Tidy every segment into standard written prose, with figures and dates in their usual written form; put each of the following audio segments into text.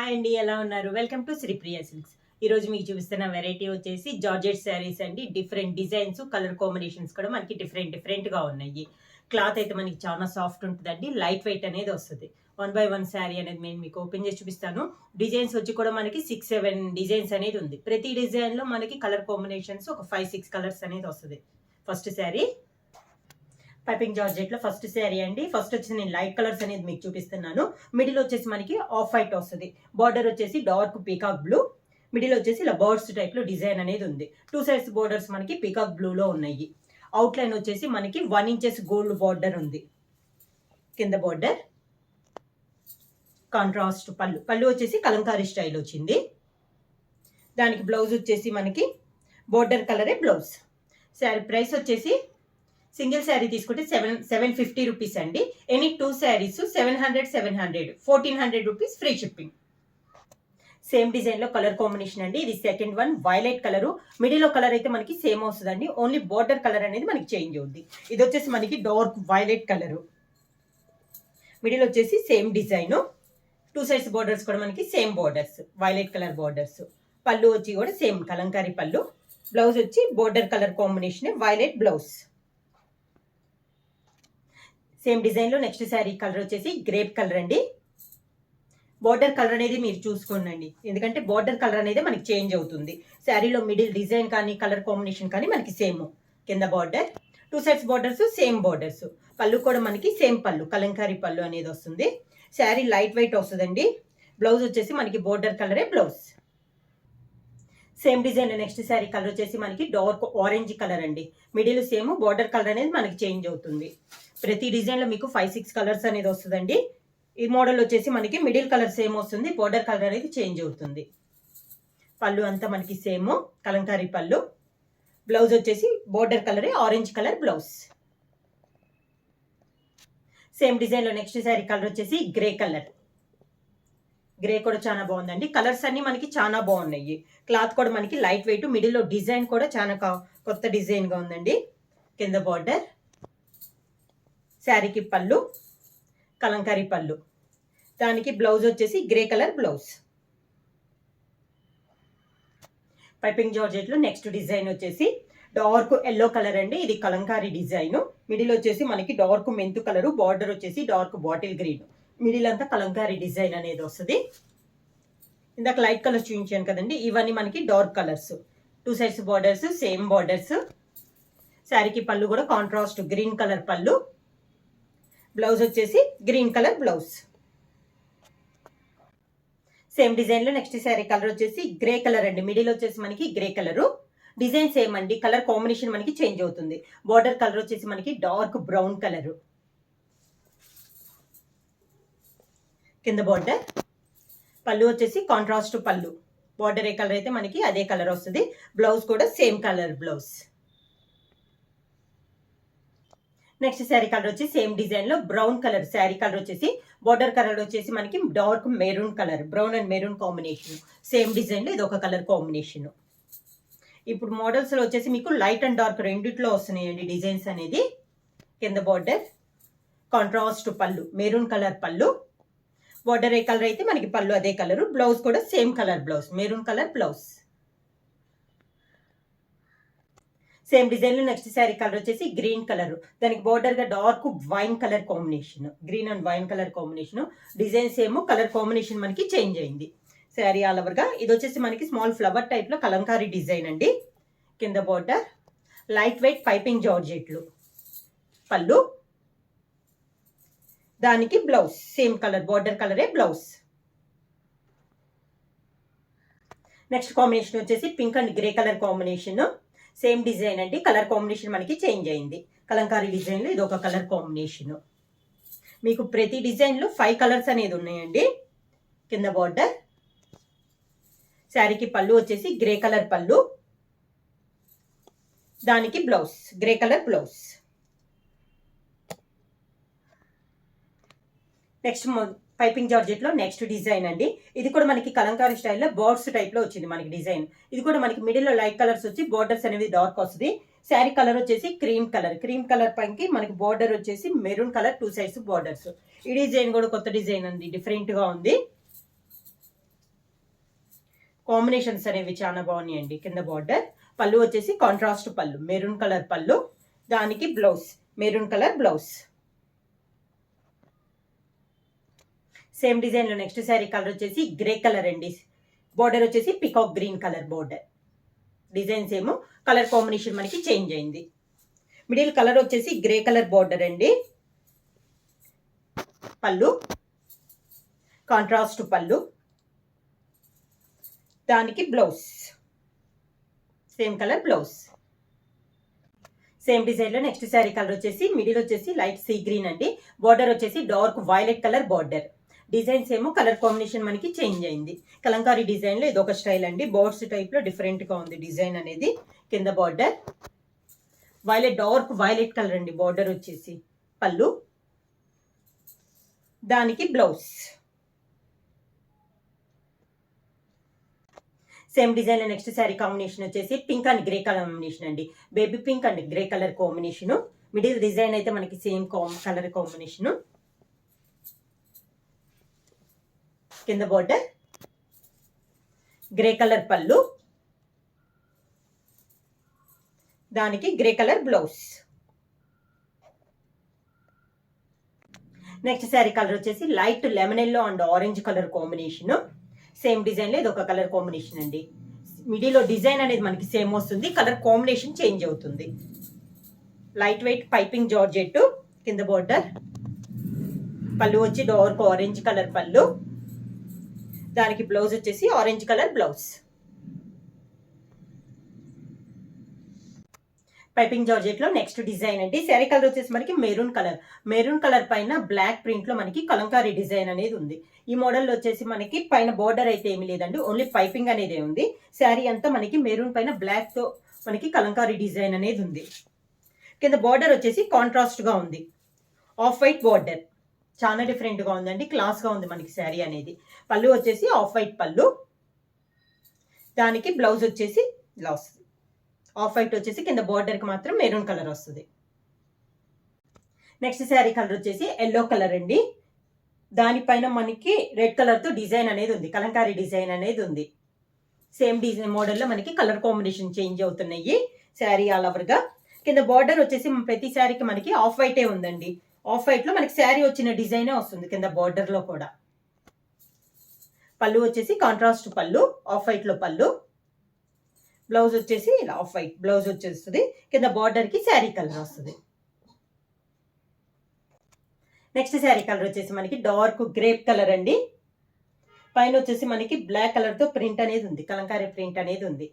Hi అండి, ఎలా ఉన్నారు? Welcome to Sripriya silks. ఈరోజు మీకు చూపిస్తున్న వెరైటీ వచ్చేసి జార్జెట్ శారీస్ అండి. డిఫరెంట్ డిజైన్స్, కలర్ కాంబినేషన్స్ కూడా మనకి డిఫరెంట్గా ఉన్నాయి. క్లాత్ అయితే మనకి చాలా సాఫ్ట్ ఉంటుందండి. లైట్ వెయిట్ అనేది వస్తుంది. 1 by 1 శారీ అనేది నేను మీకు ఓపెన్ చేసి చూపిస్తాను. డిజైన్స్ వచ్చి కూడా మనకి 6-7 డిజైన్స్ అనేది ఉంది. ప్రతి డిజైన్లో మనకి కలర్ కాంబినేషన్స్ ఒక 5-6 కలర్స్ అనేది వస్తుంది. ఫస్ట్ శారీ పైపింగ్ జార్జెట్ లో ఫస్ట్ శారీ అండి. ఫస్ట్ వచ్చేసి నేను లైట్ కలర్స్ అనేది మీకు చూపిస్తున్నాను. మిడిల్ వచ్చేసి మనకి ఆఫ్ వైట్ వస్తుంది. బార్డర్ వచ్చేసి డార్క్ పీకాక్ బ్లూ. మిడిల్ వచ్చేసి ఇలా బర్డ్స్ టైప్ లో డిజైన్ అనేది ఉంది. 2 సైడ్స్ బోర్డర్స్ మనకి పీకాక్ బ్లూ లో ఉన్నాయి. అవుట్ లైన్ వచ్చేసి మనకి 1 ఇంచెస్ గోల్డ్ బార్డర్ ఉంది. కింద బార్డర్ కాంట్రాస్ట్ పళ్ళు వచ్చేసి కలంకారీ స్టైల్ వచ్చింది. దానికి బ్లౌజ్ వచ్చేసి మనకి బోర్డర్ కలరే బ్లౌజ్. శారీ ప్రైస్ వచ్చేసి సింగిల్ శారీ తీసుకుంటే 750 రూపీస్ అండి. Any 2 saris 700 1400 rupees free shipping. Same design లో కలర్ కాంబినేషన్ అండి. ఇది second one violet colour. Middle colour అయితే మనకి సేమ్ వస్తుందండి. ఓన్లీ బోర్డర్ కలర్ అనేది మనకి చేంజ్ అవుద్ది. ఇది వచ్చేసి మనకి డార్క్ వైలెట్ కలర్. మిడిల్ వచ్చేసి సేమ్ డిజైన్. 2 సైడ్స్ బోర్డర్స్ కూడా మనకి same borders, violet colour borders. పళ్ళు వచ్చి కూడా సేమ్ కలంకారీ పళ్ళు. బ్లౌజ్ వచ్చి border colour combination violet blouse. Same design లో నెక్స్ట్ శారీ కలర్ వచ్చేసి గ్రేప్ కలర్ అండి. బోర్డర్ కలర్ అనేది మీరు చూసుకోండి, ఎందుకంటే బోర్డర్ కలర్ అనేది మనకి చేంజ్ అవుతుంది. శారీలో మిడిల్ డిజైన్ కానీ కలర్ కాంబినేషన్ కానీ మనకి సేమ్. కింద border 2 sides borders same borders. పళ్ళు కూడా మనకి సేమ్ పళ్ళు, కలంకారీ పళ్ళు అనేది వస్తుంది. శారీ లైట్ వెయిట్ వస్తుందండి. బ్లౌజ్ వచ్చేసి మనకి బోర్డర్ కలరే blouse. Same design next sari colour వచ్చేసి మనకి డార్క్ ఆరెంజ్ కలర్ అండి. మిడిల్ సేమ్, బోర్డర్ కలర్ అనేది మనకి చేంజ్ అవుతుంది. ప్రతి డిజైన్ లో మీకు 5-6 కలర్స్ అనేది వస్తుందండి. ఈ మోడల్ వచ్చేసి మనకి మిడిల్ కలర్ సేమ్ వస్తుంది, బోర్డర్ కలర్ అనేది చేంజ్ అవుతుంది. పళ్ళు అంతా మనకి సేమ్ కలంకారీ పళ్ళు. బ్లౌజ్ వచ్చేసి బోర్డర్ కలరే orange colour blouse. Same design లో నెక్స్ట్ శారీ కలర్ వచ్చేసి గ్రే కలర్. గ్రే కూడా చాలా బాగుందండి. కలర్స్ అన్ని మనకి చాలా బాగున్నాయి. క్లాత్ కూడా మనకి లైట్ వెయిట్. మిడిల్ లో డిజైన్ కూడా చాలా కొత్త డిజైన్ గా ఉందండి. కింద బార్డర్, శారీకి పళ్ళు కలంకారీ పళ్ళు. దానికి బ్లౌజ్ వచ్చేసి grey colour blouse. Piping georgette లో నెక్స్ట్ డిజైన్ వచ్చేసి డార్క్ ఎల్లో కలర్ అండి. ఇది కలంకారీ డిజైన్. మిడిల్ వచ్చేసి మనకి డార్క్ మెంతు కలర్. బార్డర్ వచ్చేసి డార్క్ బాటిల్ గ్రీన్. మిడిల్ అంతా కలంకారీ డిజైన్ అనేది వస్తుంది. ఇందాక లైట్ కలర్స్ చూపించాను కదండి, ఇవన్నీ మనకి dark colours. 2 sides borders same borders. శారీకి పళ్ళు కూడా కాంట్రాస్ట్ గ్రీన్ కలర్ పళ్ళు. బ్లౌజ్ వచ్చేసి green colour blouse. Same design లో నెక్స్ట్ శారీ కలర్ వచ్చేసి గ్రే కలర్ అండి. మిడిల్ వచ్చేసి మనకి గ్రే కలర్. డిజైన్ సేమ్ అండి, కలర్ కాంబినేషన్ మనకి చేంజ్ అవుతుంది. బార్డర్ కలర్ వచ్చేసి మనకి డార్క్ బ్రౌన్ కలర్. కింద బార్డర్, పళ్ళు వచ్చేసి కాంట్రాస్ట్ పళ్ళు. బార్డర్ ఏ కలర్ అయితే మనకి అదే కలర్ వస్తుంది. బ్లౌజ్ కూడా same colour blouse. Next sari colour వచ్చి సేమ్ డిజైన్ లో బ్రౌన్ కలర్. శారీ కలర్ వచ్చేసి బార్డర్ కలర్ వచ్చేసి మనకి dark maroon colour. Brown and maroon combination. Same design లో ఇది ఒక కలర్ కాంబినేషన్. ఇప్పుడు మోడల్స్ లో వచ్చేసి మీకు లైట్ అండ్ డార్క్ రెండిట్లో వస్తున్నాయండి డిజైన్స్ అనేది. కింద బార్డర్ కాంట్రాస్ట్ పళ్ళు, మెరూన్ కలర్ పళ్ళు. బార్డర్ ఏ కలర్ అయితే మనకి పళ్ళు అదే కలర్. బ్లౌజ్ కూడా same colour blouse, maroon colour blouse. Same design లో నెక్స్ట్ శారీ కలర్ వచ్చేసి గ్రీన్ కలర్. దానికి బార్డర్ గా dark wine colour combination. Green and wine colour combination. Design same, colour combination మనకి చేంజ్ అయింది. శారీ ఆల్ ఓవర్ గా ఇది వచ్చేసి మనకి స్మాల్ ఫ్లవర్ టైప్ లో కలంకారీ డిజైన్ అండి. కింద బార్డర్ లైట్ వెయిట్ పైపింగ్ జార్జెట్లు. పళ్ళు, దానికి బ్లౌజ్ సేమ్ కలర్, బార్డర్ కలరే బ్లౌజ్. నెక్స్ట్ కాంబినేషన్ వచ్చేసి pink and grey colour combination. Same design అండి, కలర్ కాంబినేషన్ మనకి చేంజ్ అయింది. కలంకారీ డిజైన్ లో ఇది ఒక కలర్ కాంబినేషన్. మీకు ప్రతి డిజైన్ లో 5 కలర్స్ అనేది ఉన్నాయండి. కింద బార్డర్, శారీకి పళ్ళు వచ్చేసి గ్రే కలర్ పళ్ళు. దానికి blouse grey colour blouse. Next piping georgette లో నెక్స్ట్ డిజైన్ అండి. ఇది కూడా మనకి కలంకారీ స్టైల్లో బర్డ్స్ టైప్ లో వచ్చింది మనకి డిజైన్. ఇది కూడా మనకి మిడిల్ లో లైట్ కలర్స్ వచ్చి బోర్డర్స్ అనేది డార్క్ వస్తుంది. శారీ కలర్ వచ్చేసి క్రీమ్ కలర్. క్రీమ్ కలర్ పైకి మనకి బోర్డర్ వచ్చేసి మెరూన్ కలర్. 2 sides borders. ఈ డిజైన్ కూడా కొత్త డిజైన్ అండి, డిఫరెంట్ గా ఉంది. కాంబినేషన్స్ అనేవి చాలా బాగున్నాయండి. కింద బార్డర్, పళ్ళు వచ్చేసి కాంట్రాస్ట్ పళ్ళు, మెరూన్ కలర్ పళ్ళు, దానికి blouse maroon colour blouse. Same design లో నెక్స్ట్ శారీ కలర్ వచ్చేసి గ్రే కలర్ అండి. బార్డర్ వచ్చేసి peacock green colour border. Designs ఏమో కలర్ కాంబినేషన్ మనకి చేంజ్ అయింది. మిడిల్ కలర్ వచ్చేసి గ్రే కలర్ బార్డర్ అండి. పళ్ళు కాంట్రాస్ట్ పళ్ళు, దానికి blouse same colour blouse. Same design లో నెక్స్ట్ శారీ కలర్ వచ్చేసి మిడిల్ వచ్చేసి లైట్ సీ గ్రీన్ అండి. బార్డర్ వచ్చేసి dark violet colour border. Designs ఏమో కలర్ కాంబినేషన్ మనకి చేంజ్ అయింది. కలంకారీ డిజైన్ లో ఇదొక స్టైల్ అండి. బోర్డ్స్ టైప్ లో డిఫరెంట్ గా ఉంది డిజైన్ అనేది. కింద border violet, dark violet colour అండి. బార్డర్ వచ్చేసి పళ్ళు, దానికి బ్లౌజ్. సేమ్ డిజైన్ లో నెక్స్ట్ శారీ కాంబినేషన్ వచ్చేసి pink and grey colour combination అండి. Baby pink and grey colour combination. Middle design అయితే మనకి సేమ్ కలర్ కాంబినేషన్. కింద బార్డర్ గ్రే కలర్ పళ్ళు, దానికి grey colour blouse. Next sari colour వచ్చేసి light lemon yellow and orange colour combination. Same design లో ఇది ఒక కలర్ కాంబినేషన్ అండి. మిడిల్ లో డిజైన్ అనేది మనకి సేమ్ వస్తుంది, కలర్ కాంబినేషన్ చేంజ్ అవుతుంది. Light weight piping georgette. కింద బార్డర్, పళ్ళు వచ్చి డార్క్ ఆరెంజ్ కలర్ పళ్ళు, దానికి బ్లౌజ్ వచ్చేసి orange colour blouse. Piping georgette లో నెక్స్ట్ డిజైన్ అండి. శారీ కలర్ వచ్చేసి మనకి మెరూన్ కలర్. మెరూన్ కలర్ పైన బ్లాక్ ప్రింట్ లో మనకి కలంకారీ డిజైన్ అనేది ఉంది. ఈ మోడల్ వచ్చేసి మనకి పైన బార్డర్ అయితే ఏమి లేదండి, ఓన్లీ పైపింగ్ అనేది ఉంది. శారీ అంతా మనకి మెరూన్ పైన బ్లాక్ తో మనకి కలంకారీ డిజైన్ అనేది ఉంది. కింద బార్డర్ వచ్చేసి కాంట్రాస్ట్ గా ఉంది, ఆఫ్ వైట్ బార్డర్. చాలా డిఫరెంట్ గా ఉందండి, క్లాస్ గా ఉంది మనకి శారీ అనేది. పళ్ళు వచ్చేసి ఆఫ్ వైట్ పళ్ళు, దానికి బ్లౌజ్ వచ్చేసి బ్లౌజ్ ఆఫ్ వైట్ వచ్చేసి కింద బార్డర్ కి మాత్రం మెరూన్ కలర్ వస్తుంది. నెక్స్ట్ శారీ కలర్ వచ్చేసి ఎల్లో కలర్ అండి. దానిపైన మనకి రెడ్ కలర్ తో డిజైన్ అనేది ఉంది, కలంకారీ డిజైన్ అనేది ఉంది. సేమ్ డిజైన్ మోడల్లో మనకి కలర్ కాంబినేషన్ చేంజ్ అవుతున్నాయి శారీ ఆల్ ఓవర్ గా. కింద బార్డర్ వచ్చేసి ప్రతి శారీకి మనకి ఆఫ్ వైటే ఉందండి. ఆఫ్ వైట్ లో మనకి శారీ వచ్చిన డిజైనే వస్తుంది కింద బార్డర్ లో కూడా. పళ్ళు వచ్చేసి కాంట్రాస్ట్ పళ్ళు, ఆఫ్ వైట్ లో పళ్ళు, బ్లౌజ్ వచ్చేసి ఇలా ఆఫ్ వైట్ బ్లౌజ్ వచ్చేస్తుంది. కింద బార్డర్ కి శారీ కలర్ వస్తుంది. నెక్స్ట్ శారీ కలర్ వచ్చేసి మనకి డార్క్ గ్రేప్ కలర్ అండి. పైన వచ్చేసి మనకి బ్లాక్ కలర్ తో ప్రింట్ అనేది ఉంది, కలంకారీ ప్రింట్ అనేది ఉంది.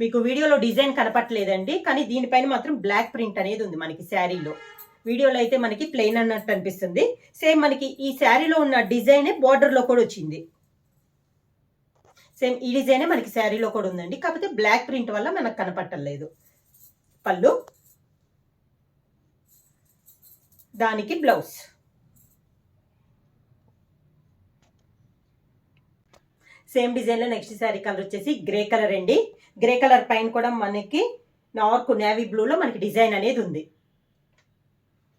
మీకు వీడియోలో డిజైన్ కనపట్లేదండి, కానీ దీనిపైన మాత్రం బ్లాక్ ప్రింట్ అనేది ఉంది మనకి శారీలో. వీడియోలో అయితే మనకి ప్లెయిన్ అన్నట్టు అనిపిస్తుంది. సేమ్ మనకి ఈ శారీలో ఉన్న డిజైనే బార్డర్ లో కూడా వచ్చింది. సేమ్ ఈ డిజైనే మనకి శారీలో కూడా ఉందండి, కాకపోతే బ్లాక్ ప్రింట్ వల్ల మనకు కనపట్టలేదు. పళ్ళు, దానికి బ్లౌజ్. సేమ్ డిజైన్ లో నెక్స్ట్ శారీ కలర్ వచ్చేసి గ్రే కలర్ అండి. గ్రే కలర్ పైన కూడా మనకి నార్క్ నేవీ బ్లూ లో మనకి డిజైన్ అనేది ఉంది.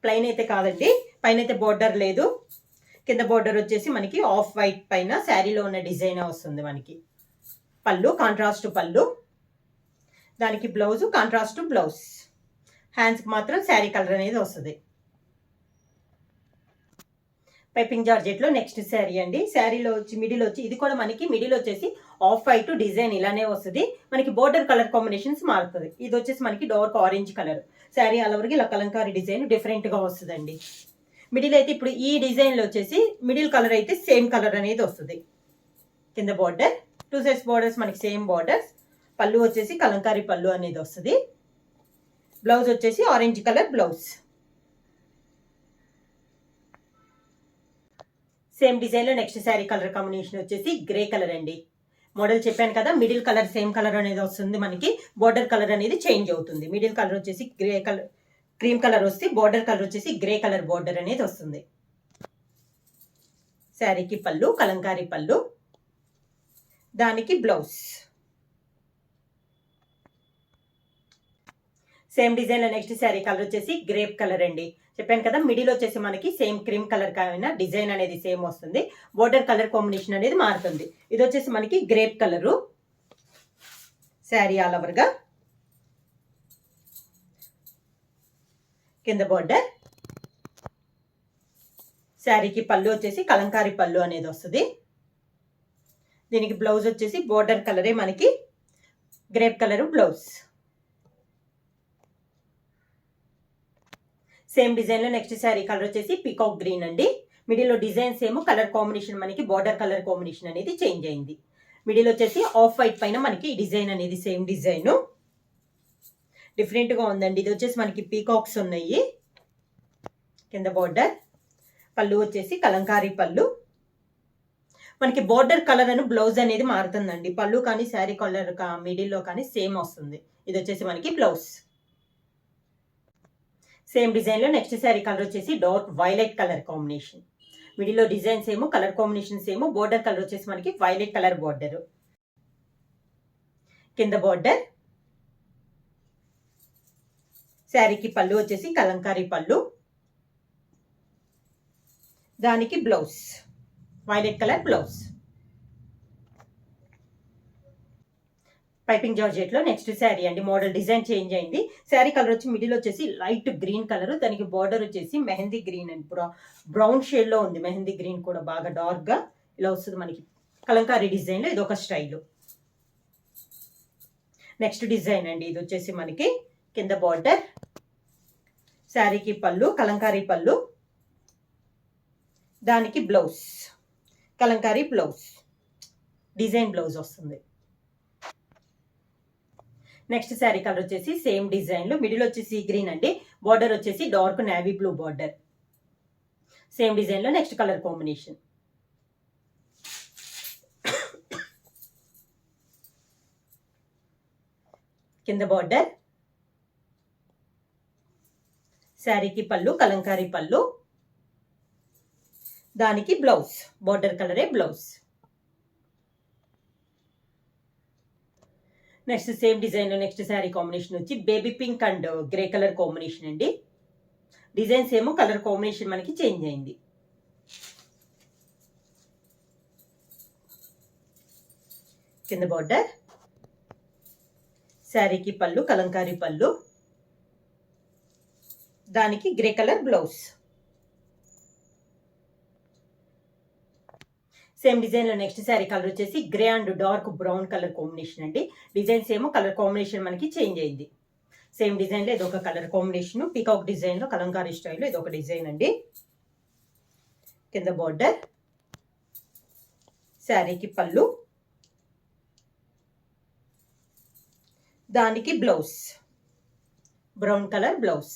ప్లెయిన్ అయితే కాదండి, పైన అయితే బోర్డర్ లేదు. కింద బోర్డర్ వచ్చేసి మనకి ఆఫ్ వైట్ పైన శారీలో ఉన్న డిజైన్ వస్తుంది మనకి. పళ్ళు కాంట్రాస్ట్ పళ్ళు, దానికి బ్లౌజ్ కాంట్రాస్ట్ బ్లౌజ్. హ్యాండ్స్కి మాత్రం శారీ కలర్ అనేది వస్తుంది. పైపింగ్ జార్జెట్ లో నెక్స్ట్ శారీ అండి. శారీలో వచ్చి మిడిల్ వచ్చి ఇది కూడా మనకి మిడిల్ వచ్చేసి ఆఫ్ వైట్ డిజైన్ ఇలానే వస్తుంది. మనకి బోర్డర్ కలర్ కాంబినేషన్స్ మారుతుంది. ఇది వచ్చేసి మనకి డార్క్ ఆరెంజ్ కలర్. శారీ అలవరికి ఇలా కలంకారీ డిజైన్ డిఫరెంట్ గా వస్తుందండి. మిడిల్ అయితే ఇప్పుడు ఈ డిజైన్ లో వచ్చేసి మిడిల్ కలర్ అయితే సేమ్ కలర్ అనేది వస్తుంది. కింద బార్డర్ 2 సైడ్స్ బార్డర్స్ మనకి సేమ్ బార్డర్స్. పళ్ళు వచ్చేసి కలంకారీ పళ్ళు అనేది వస్తుంది. బ్లౌజ్ వచ్చేసి orange colour blouse. Same design లో నెక్స్ట్ శారీ కలర్ కాంబినేషన్ వచ్చేసి గ్రే కలర్ అండి. మోడల్ చెప్పాను కదా, మిడిల్ కలర్ సేమ్ కలర్ అనేది వస్తుంది మనకి. బోర్డర్ కలర్ అనేది చేంజ్ అవుతుంది. మిడిల్ కలర్ వచ్చేసి గ్రే కలర్ క్రీమ్ కలర్ వస్తే బోర్డర్ కలర్ వచ్చేసి గ్రే కలర్ బోర్డర్ అనేది వస్తుంది. శారీకి పళ్ళు కలంకారీ పళ్ళు, దానికి బ్లౌజ్. సేమ్ డిజైన్ లో నెక్స్ట్ శారీ కలర్ వచ్చేసి గ్రేప్ కలర్ అండి. చెప్పాను కదా, మిడిల్ వచ్చేసి మనకి సేమ్ క్రీమ్ కలర్ కాయినా డిజైన్ అనేది సేమ్ వస్తుంది. బోర్డర్ కలర్ కాంబినేషన్ అనేది మారుతుంది. ఇది వచ్చేసి మనకి grape colour. Sari all over గా కింద బోర్డర్. శారీకి పళ్ళు వచ్చేసి కలంకారీ పళ్ళు అనేది వస్తుంది. దీనికి బ్లౌజ్ వచ్చేసి బోర్డర్ కలరే మనకి grape colour blouse. Same design లో నెక్స్ట్ శారీ కలర్ వచ్చేసి పీకాక్ గ్రీన్ అండి. మిడిల్ లో డిజైన్ సేమ్, కలర్ కాంబినేషన్ మనకి బోర్డర్ కలర్ కాంబినేషన్ అనేది చేంజ్ అయింది. మిడిల్ వచ్చేసి ఆఫ్ వైట్ పైన మనకి డిజైన్ అనేది సేమ్ డిజైన్, డిఫరెంట్ గా ఉందండి. ఇది వచ్చేసి మనకి పీకాక్స్ ఉన్నాయి. కింద బోర్డర్. పళ్ళు వచ్చేసి కలంకారీ పళ్ళు. మనకి బోర్డర్ కలర్ అని బ్లౌజ్ అనేది మారుతుందండి. పళ్ళు కానీ శారీ కలర్ మిడిల్లో కానీ సేమ్ వస్తుంది. ఇది వచ్చేసి మనకి బ్లౌజ్. సేమ్ డిజైన్ లో నెక్స్ట్ శారీ కలర్ వచ్చేసి డార్క్ వైలెట్ కలర్ కాంబినేషన్. మిడిల్లో design same, colour combination same. Border colour వచ్చేసి మనకి వైలెట్ కలర్ బోర్డర్. కింద బోర్డర్. శారీకి పళ్ళు వచ్చేసి కలంకారీ పళ్ళు. దానికి blouse violet colour blouse. Piping georgette లో నెక్స్ట్ శారీ అండి. మోడల్ డిజైన్ చేంజ్ అయింది. శారీ కలర్ వచ్చి మిడిల్ వచ్చేసి లైట్ గ్రీన్ కలర్. దానికి బార్డర్ వచ్చేసి mehndi green and brown shade లో ఉంది. మెహందీ గ్రీన్ కూడా బాగా డార్క్ గా ఇలా వస్తుంది మనకి. కలంకారీ డిజైన్ లో ఇది ఒక స్టైల్. నెక్స్ట్ డిజైన్ అండి. ఇది వచ్చేసి మనకి కింద బార్డర్. శారీకి పళ్ళు కలంకారీ పళ్ళు. దానికి blouse Kalamkari blouse, design blouse వస్తుంది. నెక్స్ట్ శారీ కలర్ వచ్చేసి సేమ్ డిజైన్ లో మిడిల్ వచ్చేసి గ్రీన్ అండి. బార్డర్ వచ్చేసి dark navy blue border. Same design లో నెక్స్ట్ కలర్ కాంబినేషన్. కింద బార్డర్. శారీకి పళ్ళు కలంకారీ పళ్ళు. దానికి బ్లౌజ్ బోర్డర్ కలరే బ్లౌజ్. నెక్స్ట్ సేమ్ డిజైన్ లో నెక్స్ట్ శారీ కాంబినేషన్ వచ్చి baby pink and grey colour combination అండి. డిజైన్ సేమ్, కలర్ కాంబినేషన్ మనకి చేంజ్ అయింది. కింద బార్డర్. శారీకి పళ్ళు కలంకారీ పళ్ళు. దానికి grey colour blouse. Same design లో నెక్స్ట్ శారీ కలర్ వచ్చేసి grey and dark brown colour combination అండి. డిజైన్ సేమ్, కలర్ కాంబినేషన్ మనకి చేంజ్ అయింది. సేమ్ డిజైన్ లో ఇదొక కలర్ కాంబినేషన్. పీకాక్ డిజైన్ లో కలంకారీ స్టైల్లో ఇదొక డిజైన్ అండి. కింద బార్డర్. శారీకి పళ్ళు. దానికి blouse brown colour blouse.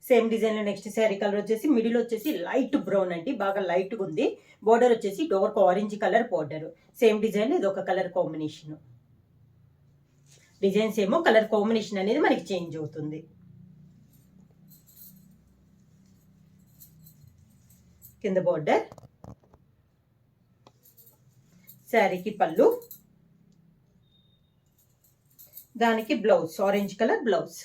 Same design లో నెక్స్ట్ శారీ కలర్ వచ్చేసి మిడిల్ వచ్చేసి లైట్ బ్రౌన్ అండి. బాగా లైట్ గా ఉంది. బోర్డర్ వచ్చేసి dark orange colour border. Same design ఇది ఒక colour combination. Design same, colour combination అనేది మనకి చేంజ్ అవుతుంది. కింద బోర్డర్. శారీకి పళ్ళు. దానికి బ్లౌజ్ ఆరెంజ్ కలర్ బ్లౌజ్.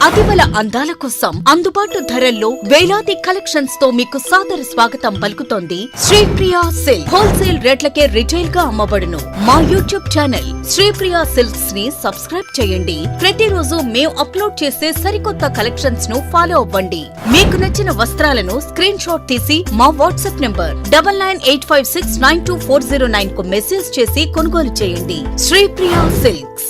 అతివల అందాల కోసం అందుబాటు ధరల్లో వేలాది కలెక్షన్స్ తో మీకు సాదర స్వాగతం పలుకుతోంది శ్రీప్రియ సిల్క్. హోల్సేల్ రేట్లకే రిటైల్ గా అమ్మబడును. మా యూట్యూబ్ ఛానల్ శ్రీప్రియ సిల్క్స్ ని సబ్స్క్రైబ్ చేయండి. ప్రతిరోజు మేము అప్లోడ్ చేసే సరికొత్త కలెక్షన్స్ ను ఫాలో అవ్వండి. మీకు నచ్చిన వస్త్రాలను స్క్రీన్ షాట్ తీసి మా వాట్సాప్ నంబర్ 9985692409 కు మెసేజ్ చేసి కొనుగోలు చేయండి. శ్రీప్రియ సిల్క్స్.